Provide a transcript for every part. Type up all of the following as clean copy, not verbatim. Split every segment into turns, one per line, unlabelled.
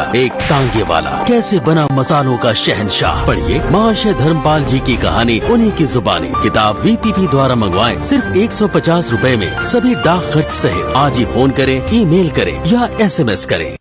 था एक तांगे वाला, कैसे बना मसालों का शहंशाह। पढ़िए महाशय धर्मपाल जी की कहानी उन्हीं की जुबानी। किताब VPP द्वारा मंगवाएं सिर्फ 150 रुपए में, सभी डाक खर्च सहित। आज ही फोन करें, ईमेल करें या SMS करें।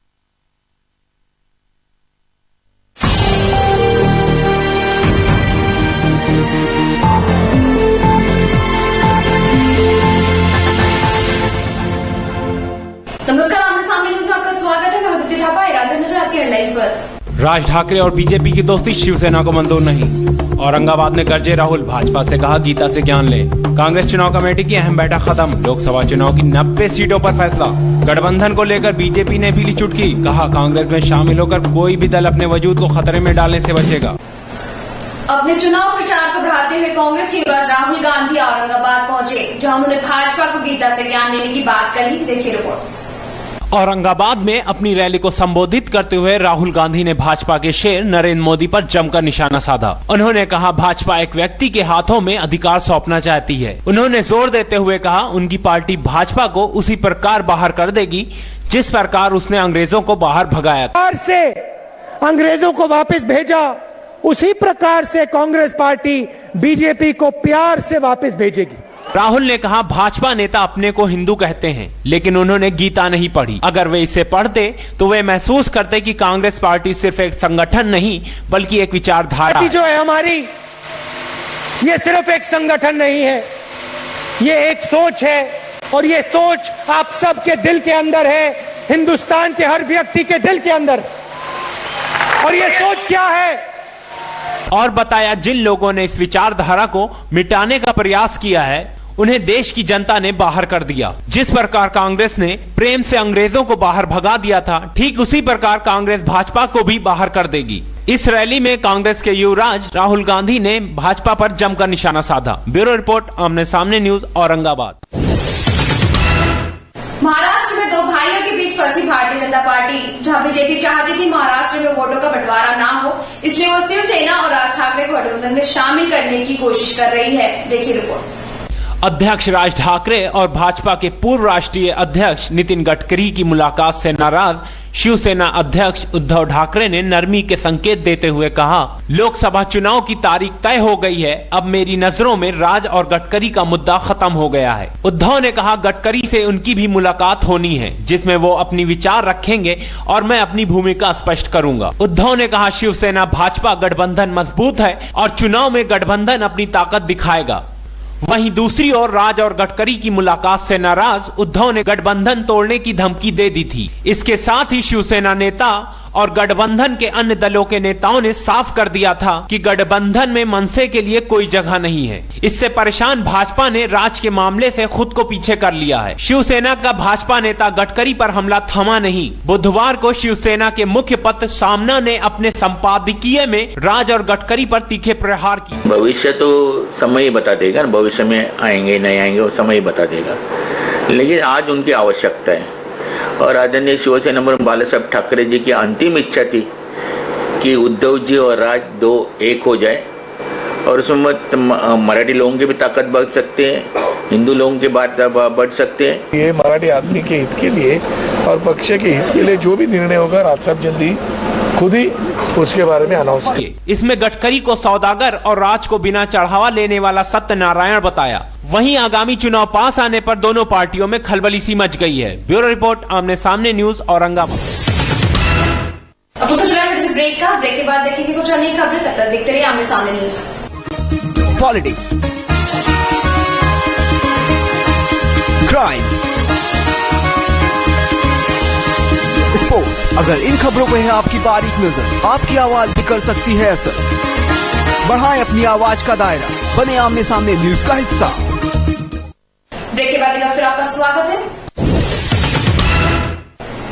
नमस्कार, आमने सामने न्यूज में आपका स्वागत है। मैं हूं दीप्ति थापा। नजर आज की हेडलाइंस पर।
राज ठाकरे और बीजेपी की दोस्ती शिवसेना को मंजूर नहीं। औरंगाबाद में गरजे राहुल, भाजपा से कहा गीता से ज्ञान ले। कांग्रेस चुनाव कमेटी की अहम बैठक खत्म, लोकसभा चुनाव की 90 सीटों पर फैसला। गठबंधन को लेकर बीजेपी ने भी ली चुटकी, कहा कांग्रेस में शामिल होकर कोई भी दल अपने वजूद को खतरे में डालने से बचेगा।
अपने चुनाव प्रचार को बढ़ाते हुए कांग्रेस के युवराज राहुल गांधी औरंगाबाद पहुंचे, जहां उन्होंने भाजपा को गीता से ज्ञान लेने की बात कही। देखिए रिपोर्ट।
औरंगाबाद में अपनी रैली को संबोधित करते हुए राहुल गांधी ने भाजपा के शेर नरेंद्र मोदी पर जमकर निशाना साधा। उन्होंने कहा भाजपा एक व्यक्ति के हाथों में अधिकार सौंपना चाहती है। उन्होंने जोर देते हुए कहा उनकी पार्टी भाजपा को उसी प्रकार बाहर कर देगी जिस प्रकार उसने अंग्रेजों को बाहर भगाया था।
से अंग्रेजों को वापस भेजा, उसी प्रकार से कांग्रेस पार्टी बीजेपी को प्यार से वापस भेजेगी।
राहुल ने कहा भाजपा नेता अपने को हिंदू कहते हैं, लेकिन उन्होंने गीता नहीं पढ़ी। अगर वे इसे पढ़ते तो वे महसूस करते कि कांग्रेस पार्टी सिर्फ एक संगठन नहीं बल्कि एक विचारधारा
जो है हमारी, ये सिर्फ एक संगठन नहीं है, ये एक सोच है। और ये सोच आप सबके दिल के अंदर है, हिंदुस्तान के हर व्यक्ति के दिल के अंदर। और ये सोच क्या है?
और बताया जिन लोगों ने इस विचारधारा को मिटाने का प्रयास किया है उन्हें देश की जनता ने बाहर कर दिया। जिस प्रकार कांग्रेस ने प्रेम से अंग्रेजों को बाहर भगा दिया था, ठीक उसी प्रकार कांग्रेस भाजपा को भी बाहर कर देगी। इस रैली में कांग्रेस के युवराज राहुल गांधी ने भाजपा पर जमकर निशाना साधा। ब्यूरो रिपोर्ट, आमने सामने न्यूज, औरंगाबाद।
महाराष्ट्र में दो भाइयों के बीच फंसी भारतीय जनता पार्टी, जहां बीजेपी चाहती थी महाराष्ट्र में वोटों का बंटवारा ना हो, इसलिए वो शिवसेना और राज ठाकरे को गठबंधन में शामिल करने की कोशिश कर रही है। देखिए रिपोर्ट।
अध्यक्ष राज ठाकरे और भाजपा के पूर्व राष्ट्रीय अध्यक्ष नितिन गडकरी की मुलाकात से नाराज शिवसेना अध्यक्ष उद्धव ठाकरे ने नरमी के संकेत देते हुए कहा लोकसभा चुनाव की तारीख तय हो गई है, अब मेरी नजरों में राज और गडकरी का मुद्दा खत्म हो गया है। उद्धव ने कहा गडकरी से उनकी भी मुलाकात होनी है जिसमें वो अपनी विचार रखेंगे और मैं अपनी भूमिका स्पष्ट करूंगा। उद्धव ने कहा शिवसेना भाजपा गठबंधन मजबूत है और चुनाव में गठबंधन अपनी ताकत दिखाएगा। वहीं दूसरी ओर राज और गडकरी की मुलाकात से नाराज उद्धव ने गठबंधन तोड़ने की धमकी दे दी थी। इसके साथ ही शिवसेना नेता और गठबंधन के अन्य दलों के नेताओं ने साफ कर दिया था कि गठबंधन में मनसे के लिए कोई जगह नहीं है। इससे परेशान भाजपा ने राज के मामले से खुद को पीछे कर लिया है। शिवसेना का भाजपा नेता गडकरी पर हमला थमा नहीं। बुधवार को शिवसेना के मुख्य पत्र सामना ने अपने संपादकीय में राज और गडकरी पर तीखे प्रहार किए।
भविष्य तो समय ही बता देगा, भविष्य में आएंगे नहीं आएंगे वो समय ही बता देगा, लेकिन आज उनकी आवश्यकता है। और आदरणीय शिवसेना प्रमुख बालासाहेब ठाकरे जी की अंतिम इच्छा थी कि उद्धव जी और राज दो एक हो जाए और उसमें मराठी लोगों की भी ताकत बढ़ सकते हैं, हिंदू लोगों की बात बढ़ सकते हैं।
ये मराठी आदमी के हित के लिए और पक्ष के हित के लिए जो भी निर्णय होगा राज साहब जल्दी खुद ही उसके बारे में अनाउंस किए।
इसमें गडकरी को सौदागर और राज को बिना चढ़ावा लेने वाला सत्यनारायण बताया। वहीं आगामी चुनाव पास आने पर दोनों पार्टियों में खलबली सी मच गई है। ब्यूरो रिपोर्ट, आमने सामने न्यूज, औरंगाबाद।
अब कुछ ब्रेक के बाद देखेंगे कुछ अन्य खबरें, तब तक देखते रहिए आमने सामने न्यूज।
पॉलिटिक्स, क्राइम, स्पोर्ट्स, अगर इन खबरों पे है आपकी बारीक नजर, आपकी आवाज भी कर सकती है असर। बढ़ाएं अपनी आवाज का दायरा, बने आमने सामने न्यूज का हिस्सा।
ब्रेक के बाद एक बार फिर आपका स्वागत है।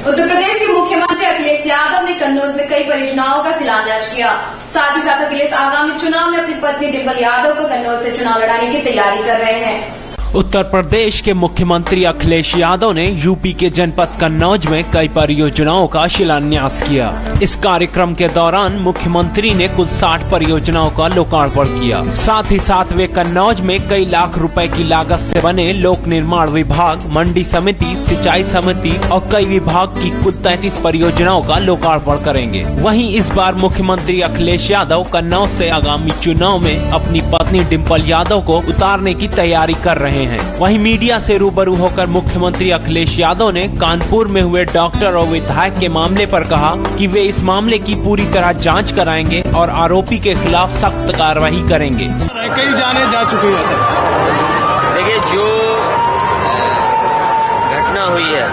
उत्तर प्रदेश के मुख्यमंत्री अखिलेश यादव ने कन्नौज में कई परियोजनाओं का शिलान्यास किया। साथ ही साथ अखिलेश आगामी चुनाव में अपनी पत्नी डिंपल यादव को कन्नौज से चुनाव लड़ाने की तैयारी कर रहे हैं।
उत्तर प्रदेश के मुख्यमंत्री अखिलेश यादव ने यूपी के जनपद कन्नौज में कई परियोजनाओं का शिलान्यास किया। इस कार्यक्रम के दौरान मुख्यमंत्री ने कुल 60 परियोजनाओं का लोकार्पण किया। साथ ही साथ वे कन्नौज में कई लाख रुपए की लागत से बने लोक निर्माण विभाग, मंडी समिति, सिंचाई समिति और कई विभाग की कुल 33 परियोजनाओं का लोकार्पण करेंगे। वहीं इस बार मुख्यमंत्री अखिलेश यादव कन्नौज से आगामी चुनाव में अपनी पत्नी डिम्पल यादव को उतारने की तैयारी कर रहे हैं। वहीं मीडिया से रूबरू होकर मुख्यमंत्री अखिलेश यादव ने कानपुर में हुए डॉक्टर और विधायक के मामले पर कहा कि वे इस मामले की पूरी तरह जांच कराएंगे और आरोपी के खिलाफ सख्त कार्रवाई करेंगे।
कई जाने जा चुकी है।
देखिए, जो घटना हुई है,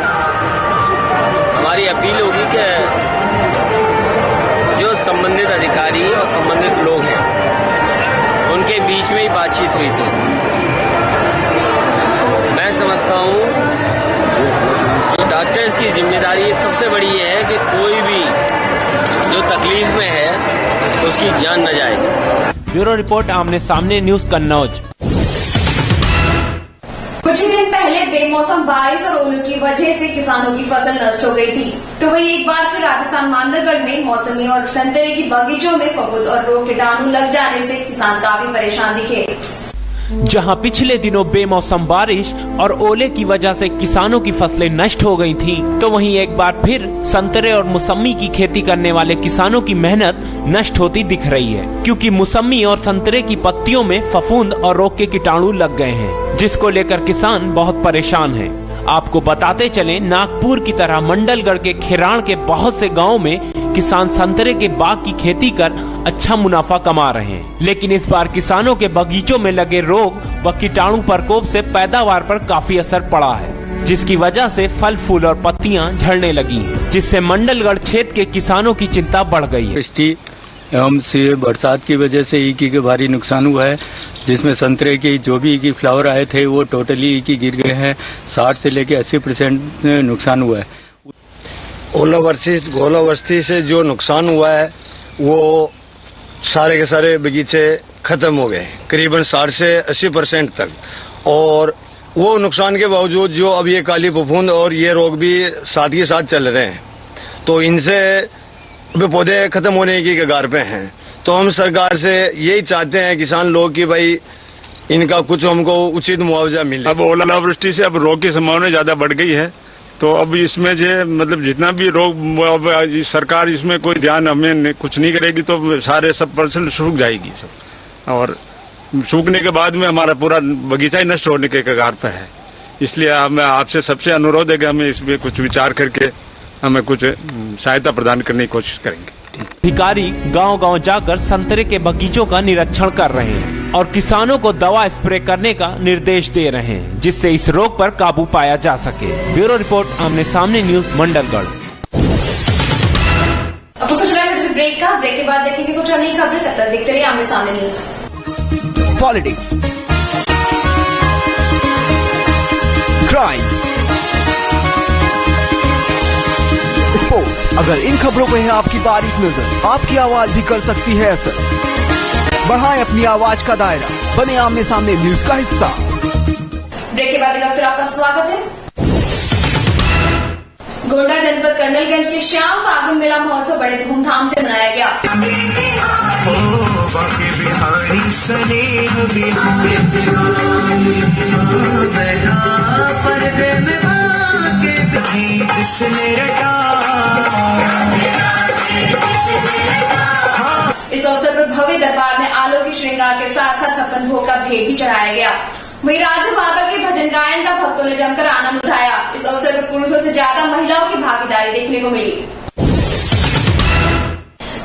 हमारी अपील होगी कि जो संबंधित अधिकारी और संबंधित लोग हैं उनके बीच में ही बातचीत हुई थी। मैं समझता हूँ जो डॉक्टर्स की जिम्मेदारी सबसे बड़ी ये है कि कोई भी जो तकलीफ में है उसकी जान न जाए।
ब्यूरो रिपोर्ट, आमने सामने न्यूज, कन्नौज।
कुछ ही दिन पहले बेमौसम बारिश और ओलों की वजह से किसानों की फसल नष्ट हो गई थी, तो वही एक बार फिर राजस्थान मांदरगढ़ में मौसमी और संतरे की बगीचों में फफूंद और रोग कीटाणु लग जाने से किसान काफी परेशान दिखे।
जहां पिछले दिनों बेमौसम बारिश और ओले की वजह से किसानों की फसलें नष्ट हो गई थीं, तो वहीं एक बार फिर संतरे और मौसमी की खेती करने वाले किसानों की मेहनत नष्ट होती दिख रही है, क्योंकि मौसमी और संतरे की पत्तियों में फफूंद और रोग के कीटाणु लग गए हैं, जिसको लेकर किसान बहुत परेशान हैं। आपको बताते चलें, नागपुर की तरह मंडलगढ़ के खिराण के बहुत से गाँव में किसान संतरे के बाग की खेती कर अच्छा मुनाफा कमा रहे हैं, लेकिन इस बार किसानों के बगीचों में लगे रोग व कीटाणु प्रकोप से पैदावार पर काफी असर पड़ा है, जिसकी वजह से फल फूल और पत्तियां झड़ने लगी हैं, जिससे मंडलगढ़ क्षेत्र के किसानों की चिंता बढ़ गई है।
एवं से बरसात की वजह से ईकी के भारी नुकसान हुआ है, जिसमें संतरे की जो भी ईकी फ्लावर आए थे वो टोटली ईकी गिर गए हैं। 60 से लेकर 80% नुकसान हुआ है।
ओलावृष्टि से जो नुकसान हुआ है वो सारे के सारे बगीचे खत्म हो गए, करीबन 60 से 80% तक। और वो नुकसान के बावजूद जो अब ये काली फफूंद और ये रोग भी साथ ही साथ चल रहे हैं, तो इनसे भी पौधे खत्म होने की कगार पे हैं। तो हम सरकार से यही चाहते हैं किसान लोग कि भाई इनका कुछ हमको उचित मुआवजा मिले।
अब ओलावृष्टि से अब रोग की संभावना ज्यादा बढ़ गई है, तो अब इसमें जो मतलब जितना भी रोग, सरकार इसमें कोई ध्यान हमें कुछ नहीं करेगी तो सारे सब % सूख जाएगी सब, और सूखने के बाद में हमारा पूरा बगीचा ही नष्ट होने के कगार पर है। इसलिए हमें आपसे सबसे अनुरोध है कि हमें इसमें कुछ विचार करके हमें कुछ सहायता प्रदान करने की कोशिश करेंगे।
अधिकारी गांव-गांव जाकर संतरे के बगीचों का निरीक्षण कर रहे हैं और किसानों को दवा स्प्रे करने का निर्देश दे रहे हैं, जिससे इस रोग पर काबू पाया जा सके। ब्यूरो रिपोर्ट, आमने सामने न्यूज, मंडलगढ़।
अब कुछ ब्रेक के बाद देखेंगे कुछ अन्य खबरें, तब तक देखते रहिए आमने सामने न्यूज।
Politics, crime, sports. अगर इन खबरों पे है आपकी बारीक नजर, आपकी आवाज भी कर सकती है असर। बढ़ाएं अपनी आवाज का दायरा, बने आमने सामने न्यूज का हिस्सा।
ब्रेक के बाद फिर आपका स्वागत है। गोंडा जनपद कर्नलगंज के श्याम फागुन मेला महोत्सव बड़े धूमधाम से मनाया गया। इस अवसर पर भव्य दरबार में आलोकी श्रृंगार के साथ साथ 56 भोग का भेंट भी चढ़ाया गया। वहीं राजू बाबा के भजन गायन का भक्तों ने जमकर आनंद उठाया। इस अवसर पर पुरुषों से ज्यादा महिलाओं की भागीदारी देखने को मिली।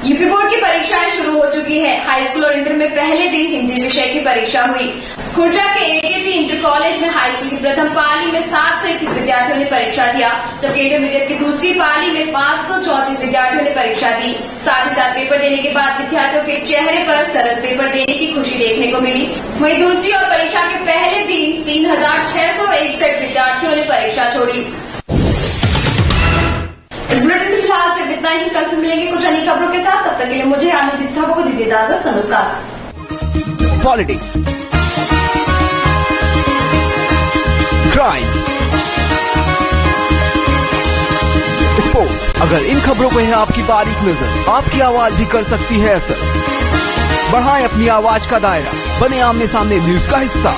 यूपी बोर्ड की परीक्षाएं शुरू हो चुकी है। हाई स्कूल और इंटर में पहले दिन हिंदी विषय की परीक्षा हुई। खुर्जा के एकेपी इंटर कॉलेज में हाई स्कूल की प्रथम पाली में 721 विद्यार्थियों ने परीक्षा दिया, जबकि इंटरमीडिएट की दूसरी पाली में 534 विद्यार्थियों ने परीक्षा दी। साथ ही साथ पेपर देने के बाद विद्यार्थियों के चेहरे पर सरल पेपर देने की खुशी देखने को मिली। वहीं दूसरी और परीक्षा के पहले दिन 3661 विद्यार्थियों ने परीक्षा छोड़ी। इस बुलेटिन में फिलहाल सिर्फ इतना ही। कल फिर मिलेंगे कुछ अन्य खबरों के साथ। तब तक के लिए मुझे आनंद को दीजिए इजाजत। नमस्कार।
Politics, crime, sports. अगर इन खबरों पर है आपकी बारीक नजर, आपकी आवाज भी कर सकती है असर। बढ़ाएं अपनी आवाज का दायरा, बने आमने सामने न्यूज का हिस्सा।